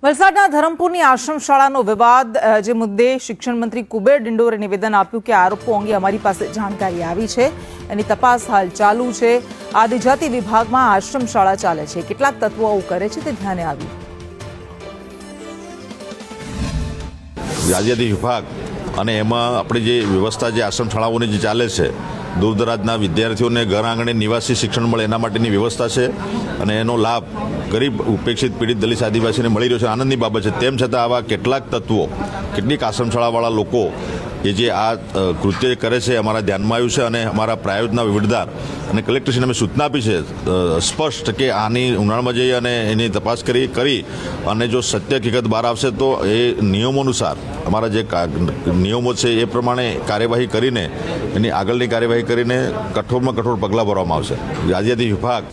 વલસાડના ધરમપુરની આશ્રમ શાળાનો વિવાદ જે મુદ્દે શિક્ષણ મંત્રી કુબેર ડિંડોરે નિવેદન આપ્યું કે આરોપો અંગે અમારી પાસે જાણકારી આવી છે, એની તપાસ હાલ ચાલુ છે। આદિજાતિ વિભાગમાં આશ્રમ શાળા ચાલે છે, કેટલાક તત્વો આવું કરે છે તે ધ્યાને આવ્યું। આદિજાતિ વિભાગ અને એમાં આપણી જે વ્યવસ્થા જે આશ્રમ શાળાઓની જે ચાલે છે, દૂરદરાજના વિદ્યાર્થીઓને ઘર આંગણે નિવાસી શિક્ષણ મળે એના માટેની વ્યવસ્થા છે અને એનો લાભ ગરીબ ઉપેક્ષિત પીડિત દલિત આદિવાસીને મળી રહ્યો છે, આનંદની બાબત છે। તેમ છતાં આવા કેટલાક તત્વો, કેટલીક આશ્રમ શાળાવાળા લોકો કે જે આ કૃત્ય કરે છે અમારા ધ્યાનમાં આવ્યું છે અને અમારા પ્રાયોજના વહીવટદાર અને કલેક્ટરશ્રીને અમે સૂચના આપી છે સ્પષ્ટ કે આની ઊંડાણમાં જઈ અને એની તપાસ કરી અને જો સત્ય હકીકત બહાર આવશે તો એ નિયમો અનુસાર અમારા જે નિયમો છે એ પ્રમાણે કાર્યવાહી કરીને એની આગળની કાર્યવાહી કરીને કઠોરમાં કઠોર પગલાં ભરવામાં આવશે। આદિજાતિ વિભાગ